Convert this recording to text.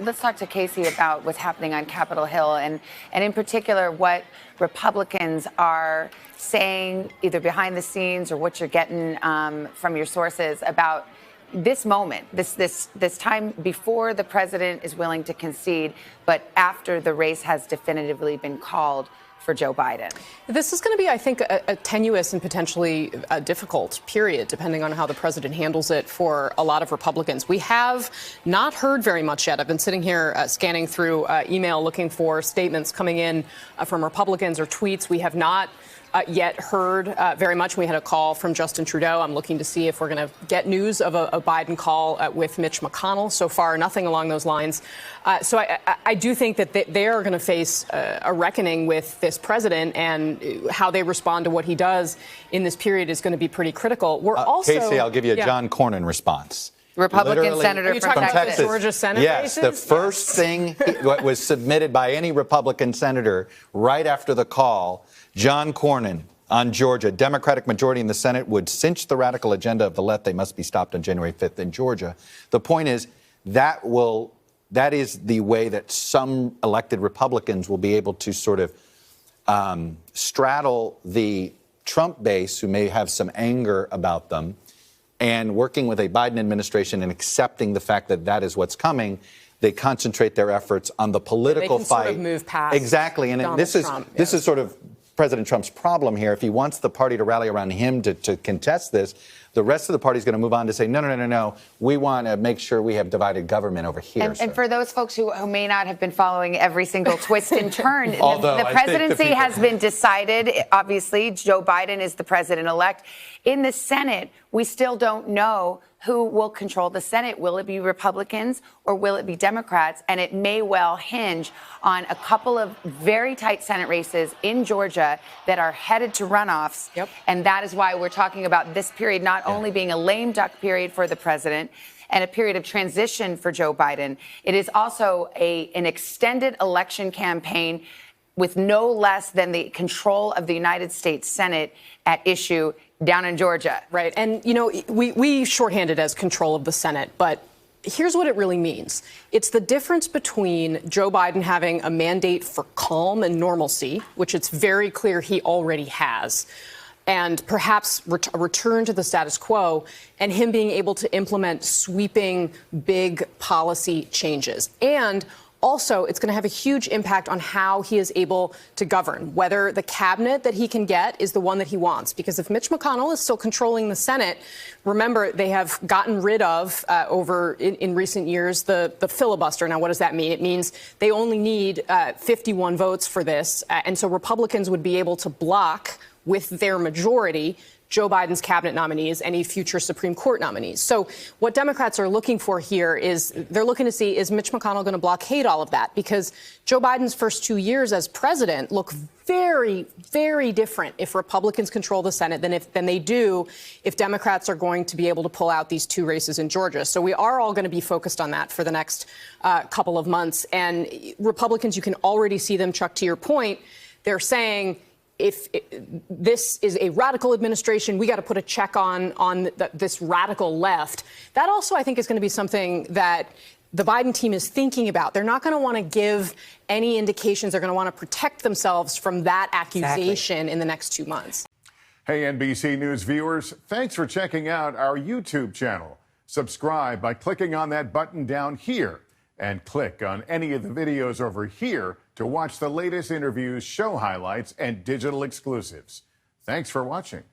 let's talk to Casey about what's happening on Capitol Hill, and in particular what Republicans are saying, either behind the scenes or what you're getting from your sources about this moment, this time before the president is willing to concede, but after the race has definitively been called for Joe Biden. This is going to be, I think, a tenuous and potentially a difficult period, depending on how the president handles it for a lot of Republicans. We have not heard very much yet. I've been sitting here scanning through email, looking for statements coming in from Republicans or tweets. We have not yet heard very much. We had a call from Justin Trudeau. I'm looking to see if we're going to get news of a Biden call with Mitch McConnell. So far, nothing along those lines. So I do think that they are going to face a reckoning with this president, and how they respond to what he does in this period is going to be pretty critical. We're also, Casey, I'll give you a John Cornyn response. Republican Literally, senator from Texas. Georgia Senate yes, races? the first thing was submitted by any Republican senator right after the call, John Cornyn on Georgia. Democratic majority in the Senate would cinch the radical agenda of the left. They must be stopped on January 5th in Georgia. The point is that is the way that some elected Republicans will be able to sort of straddle the Trump base, who may have some anger about them, and working with a Biden administration and accepting the fact that that is what's coming. They concentrate their efforts on the political fight. Sort of move past exactly, and this is sort of President Trump's problem here. If he wants the party to rally around him to contest this, the rest of the party is going to move on to say, no. We want to make sure we have divided government over here. And for those folks who may not have been following every single twist and turn, the presidency has been decided. Obviously, Joe Biden is the president-elect. In the Senate, we still don't know who will control the Senate. Will it be Republicans or will it be Democrats? And it may well hinge on a couple of very tight Senate races in Georgia that are headed to runoffs. Yep. And that is why we're talking about this period not only being a lame duck period for the president and a period of transition for Joe Biden, it is also an extended election campaign with no less than the control of the United States Senate at issue down in Georgia. Right. And, we shorthand it as control of the Senate, but here's what it really means. It's the difference between Joe Biden having a mandate for calm and normalcy, which it's very clear he already has, and perhaps a return to the status quo, and him being able to implement sweeping, big policy changes. And also, it's going to have a huge impact on how he is able to govern, whether the cabinet that he can get is the one that he wants. Because if Mitch McConnell is still controlling the Senate, remember, they have gotten rid of, in recent years, the filibuster. Now, what does that mean? It means they only need 51 votes for this. And so Republicans would be able to block, with their majority, Joe Biden's cabinet nominees, any future Supreme Court nominees. So what Democrats are looking for here is they're looking to see, is Mitch McConnell going to blockade all of that? Because Joe Biden's first 2 years as president look very, very different if Republicans control the Senate than they do if Democrats are going to be able to pull out these two races in Georgia. So we are all going to be focused on that for the next couple of months. And Republicans, you can already see them, Chuck, to your point, they're saying, if this is a radical administration, we got to put a check on this radical left. That also, I think, is going to be something that the Biden team is thinking about. They're not going to want to give any indications. They're going to want to protect themselves from that accusation in the next 2 months. Hey, NBC News viewers, thanks for checking out our YouTube channel. Subscribe by clicking on that button down here, and click on any of the videos over here to watch the latest interviews, show highlights, and digital exclusives. Thanks for watching.